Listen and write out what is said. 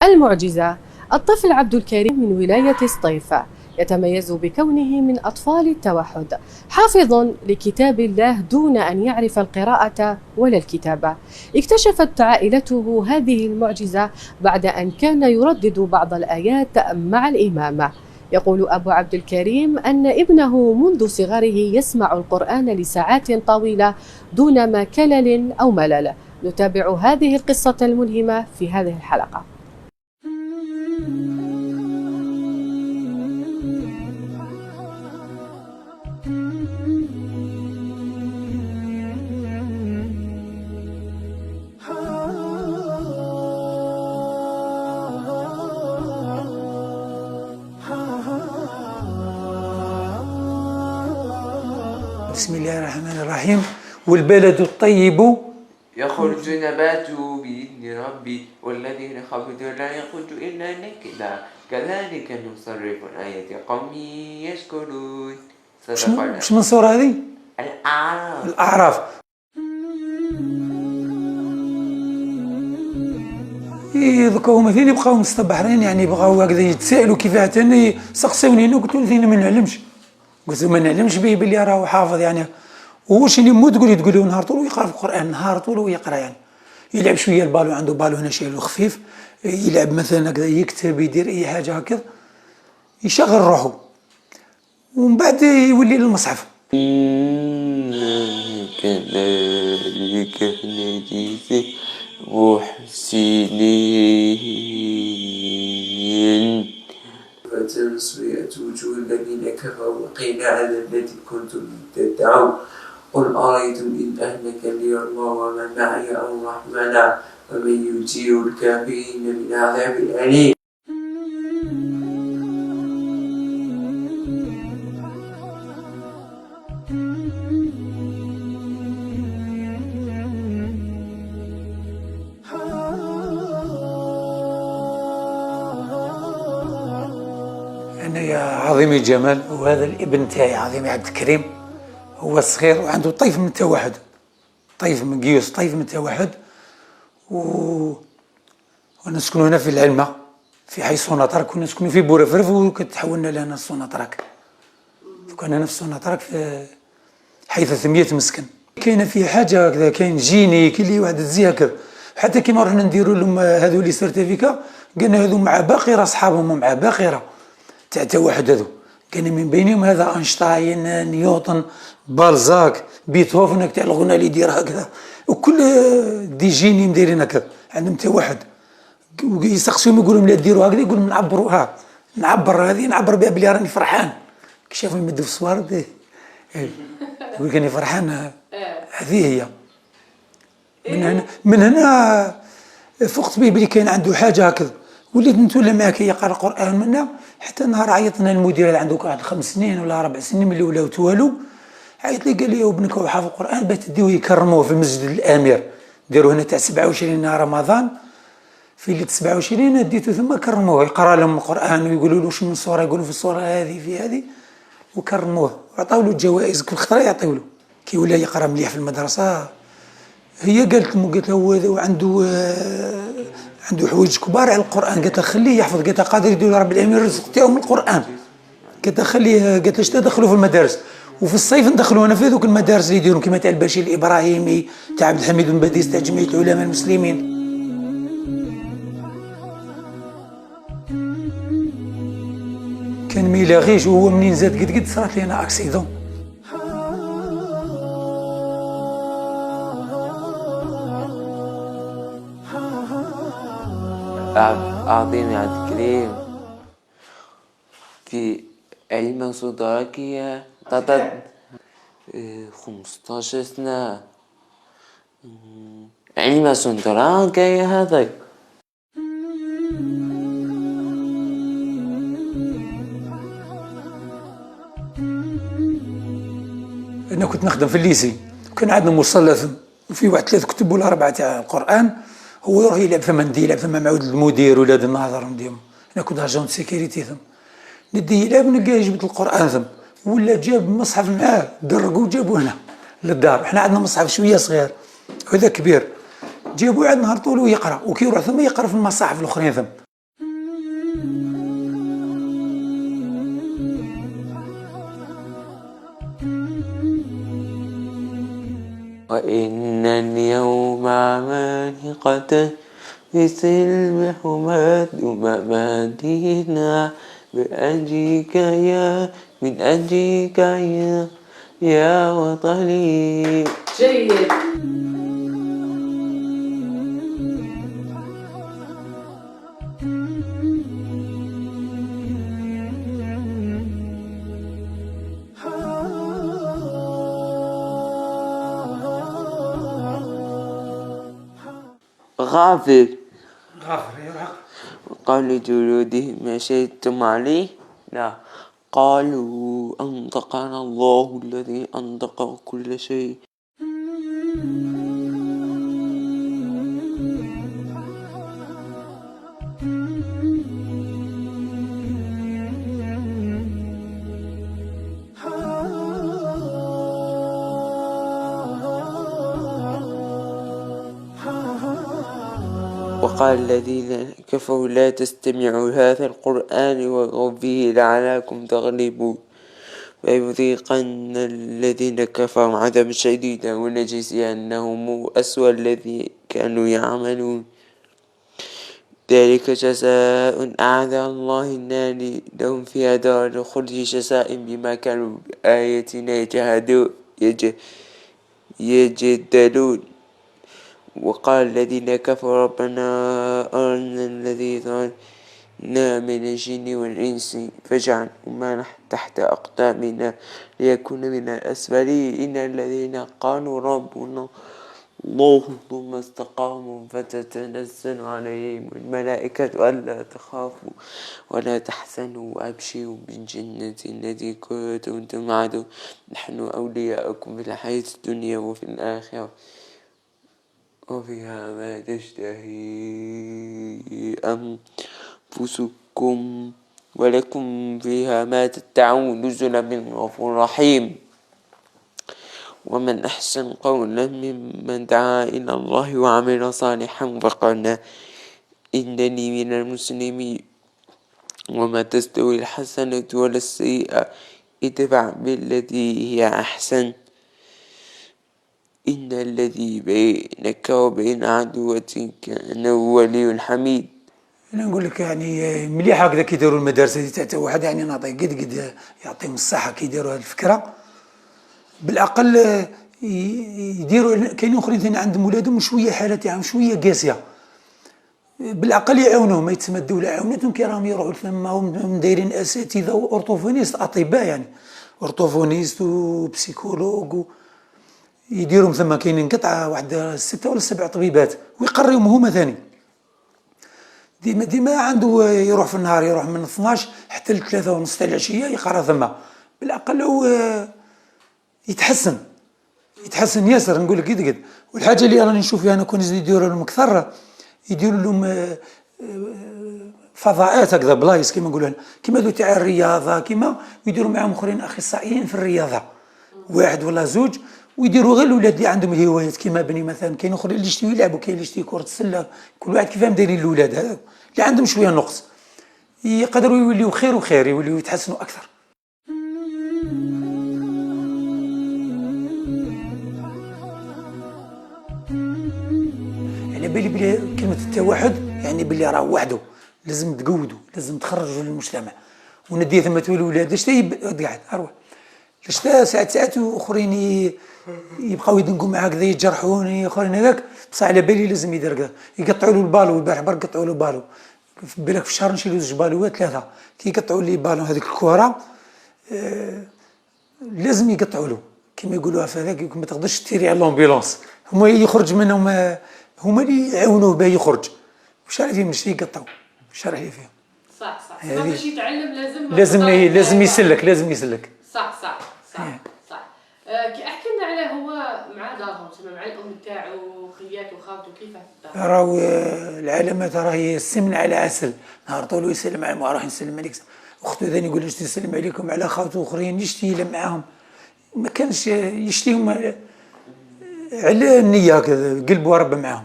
المعجزة. الطفل عبد الكريم من ولاية سطيف يتميز بكونه من أطفال التوحد، حافظ لكتاب الله دون أن يعرف القراءة ولا الكتابة. اكتشفت عائلته هذه المعجزة بعد أن كان يردد بعض الآيات مع الإمام. يقول أبو عبد الكريم أن ابنه منذ صغره يسمع القرآن لساعات طويلة دون ما كلل أو ملل. نتابع هذه القصة الملهمة في هذه الحلقة. بسم الله الرحمن الرحيم. والبلد الطيب يخرج نباته بإذن ربي والذين خبثوا لا يخرج إلا نكدا كذلك نصرف الآيات قوم يشكرون. مش من صورة هذه؟ الأعراف. يذكروا مثلا يبقاو مستبحرين، يعني يبغاو هكذا يتسائلوا كيفاه تاني سقسوني. انا قلت لهم ما نعلمش، قلت ما نعلمش به باللي راه حافظ يعني. واش اللي مو تقول له نهار طول ويقرا في القران، نهار طول ويقرا يعني. يلعب شويه البالو، عنده بالو هنا شايلو خفيف، يلعب مثلا هكذا، يكتب، يدير اي حاجه هكذا، يشغل روحه ومن بعد يولي للمصحف. كذلك نجزي محسنين. فتسوية وجوه الذين كفروا وقيل على التي كنتم تدعون قل أرأيتم إن أهلك لي الله ومن معي أو رحمنا ومن يجير الكافرين من عذاب أليم. أنا يا عظيم الجمال، وهذا الابن تاعي عظيم عبد الكريم، هو صغير وعنده طيف من التوحد، طيف من قيوس، طيف من التوحد. ونسكن هنا في العلمة في حي سوناطرك، كنا نسكن في بورفرف وكتحولنا لهنا سوناطرك. كنا هنا في سوناطرك في حي 300 مسكن. كاينه فيه حاجه هكذا، كاين جيني، كاين لي واحد الزي هكذا. حتى كيما رحنا نديروا لهم هذو لي سيرتيفيكا، قلنا هذو مع باقره اصحابهم، مع باقره تاع التوحد هذو، كان من بينهم هذا أينشتاين، نيوتن، بالزاك، بيتهوفن تاع الغنى اللي يدير هكذا، وكل دي جيني مديرين هكذا عندهم توحد. ويسقسيهم يقولوا لا ديروا هكذا، يقولوا نعبروها، نعبر هذه، نعبر بها بلي راني فرحان. كي شافوا يمدوا في الصوارد يقول راني فرحان. هذه هي. من هنا فقت به بلي كاين عنده حاجه هكذا، وليت نتولى معاك يقرا القران منا. حتى نهار عيطنا المدير اللي عنده واحد 5 سنين ولا 4 سنين ملي ولاو توالو، عيط لي قال لي وابنك هو حافظ القران، باه تديوه يكرموه في المسجد الامير، ديروا هنا تاع 27 نهار رمضان، في ليله 27 ديتو ثم كرموه، يقرا لهم القران ويقولوا له واش من صوره، يقولوا في الصوره هذه في هذه، وكرموه وعطاو له الجوائز كل خطره يعطيو له. كي ولا يقرا مليح في المدرسه، هي قالت له هو عنده حوايج كبار على القران، قالت له خليه يحفظ، قالت له قادر يدير رب العالمين الرزق تاعو من القران، قالت له خليه، قالت له اش تدخلوه في المدارس، وفي الصيف ندخلوه انا في هذوك المدارس اللي يديرون كيما تاع البشير الابراهيمي، تاع عبد الحميد بن باديس، تاع جمعيه العلماء المسلمين. كان ما يلاغيش، وهو منين زاد قد صارت لي انا اكسيدون. أعطيني عبد الكريم في علم صدركية 15 سنة. علم صدركية هذا. أنا كنت نخدم في الليسي، وكان عندنا مصلى ثم، وفي واحد 3 كتب ولا 4 تاع القرآن، هو يروح يلعب ثم ندي يلعب ثم مع ولد المدير ولاد الناظر نديهم. أنا كنت اجون سيكيريتي ثم، ندي يلعب ونلقاه جبت القرآن ثم، ولا جاب مصحف معاه درقوا وجابوه هنا للدار. احنا عندنا مصحف شوية صغير وهذا كبير، جابوه عند نهار طول ويقرأ، وكي يروح ثم يقرأ في المصاحف الأخرين ثم. وإن اليوم عمالقة بسلم حماة مدينة من أجيك يا وطني. جيد. غافر يرهق. وقال لجلودهم ما شهدتم عليه؟ لا، قالوا أنطقنا الله الذي أنطق كل شيء. وقال الذين كفروا لا تستمعوا هذا القرآن والغوا فيه لعلكم تغلبون ويذيقن الذين كفروا عذابا شديدا ولنجزينهم أسوأ الذي كانوا يعملون ذلك جزاء أعد الله النار لهم فيها دار الخلد جزاء بما كانوا بآياتنا يجدلون. وقال الذين كفروا ربنا أرنا الذي ظلمنا من الجن والإنس فاجعلهما تحت أقدامنا ليكون من الأسفلين. إن الذين قالوا ربنا الله ثم استقاموا فتتنزل عليهم الملائكة ألا تخافوا ولا تحزنوا وأبشروا بالجنة التي كنتم توعدون نحن أولياؤكم في الحياة الدنيا وفي الآخرة وفيها ما تشتهي أنفسكم ولكم فيها ما تدعون نزلا من غفور رحيم. ومن أحسن قولا ممن دعا إلى الله وعمل صالحا وقال إنني من المسلمين. وما تستوي الحسنة ولا السيئة ادفع بالتي هي أحسن إن الذي بينك وبين عدوتك كأنه ولي حميد. أنا نقول لك يعني مليح هكذا كيديروا المدارس هذه تاع واحد، يعني نعطيه قد يعطيهم الصحة كيديروا هذه الفكرة. بالأقل يديروا. كاينين أخرين ثاني عندهم ولادهم شوية حالات يعني شوية قاسية، بالأقل يعاونوهم. ما يتسمى الدولة عاونتهم كي راهم يروحوا ثم هم دايرين أساتذة وأورتوفونيست أطباء، يعني أورتوفونيست وبسيكولوج يديرهم ثم. كاينين قطعة واحد 6 ولا 7 طبيبات ويقريهم هما ثاني. ديما عنده يروح في النهار، يروح من 12 حتى ل 3:30 تاع العشية يقرا ثم. بالأقل هو يتحسن ياسر. نقول لك قد. والحاجة اللي راني نشوف فيها أنا كون يديروا لهم أكثر، يديروا لهم فضاءات هكذا بلايص كيما نقولوا كيما ذو تاع الرياضة، كيما يديروا معهم آخرين أخصائيين في الرياضة 1 ولا 2، ويديروا غير الولاد اللي عندهم الهوايات كيما بني مثلا. كاين اخرين اللي يشتيو يلعبوا، كاين اللي يشتي كرة السلة، كل واحد كيفاه دايرين الولاد هذا اللي عندهم شوية نقص يقدروا يوليو خير وخير، يوليو يتحسنوا أكثر. على بالي بلي كلمة التوحد يعني بلي راه وحده لازم تقودوا، لازم تخرجوا للمجتمع ونديه ثم تولي ولاد قاعد أروح لشتا ساعات اخرين يبقاو يدنقوا معاه هكذا يجرحون اخرين هذاك. بصح على بالي لازم يدير كذا، يقطعوا له البالو. البارح برك قطعوا له بالو، في بالك في الشهر نشيلوا 2 بالوات 3 كي يقطعوا لي بالو هذيك الكره. لازم يقطعوا له كما يقولوها في هذاك، ما تقدرش تيري على لومبيلونس. هما يخرج منهم، هما اللي يعاونوه باه يخرج. واش راهي فيهم ماشي يقطعوا، واش راهي فيهم. صح باش يتعلم لازم يسلك. صح. احكي لنا على هو مع دارهم، مع الام تاعو، خياته وخاوته كيفاه الدار؟ راهو العالمات راهي السمن على عسل، نهار طول يسلم على راح يسلم عليك. اخته ثاني يقول لي يسلم عليكم، على خاوته اخرين يشتي معاهم، ما كانش يشتيهم على النية هكذا، قلبه رب معاهم.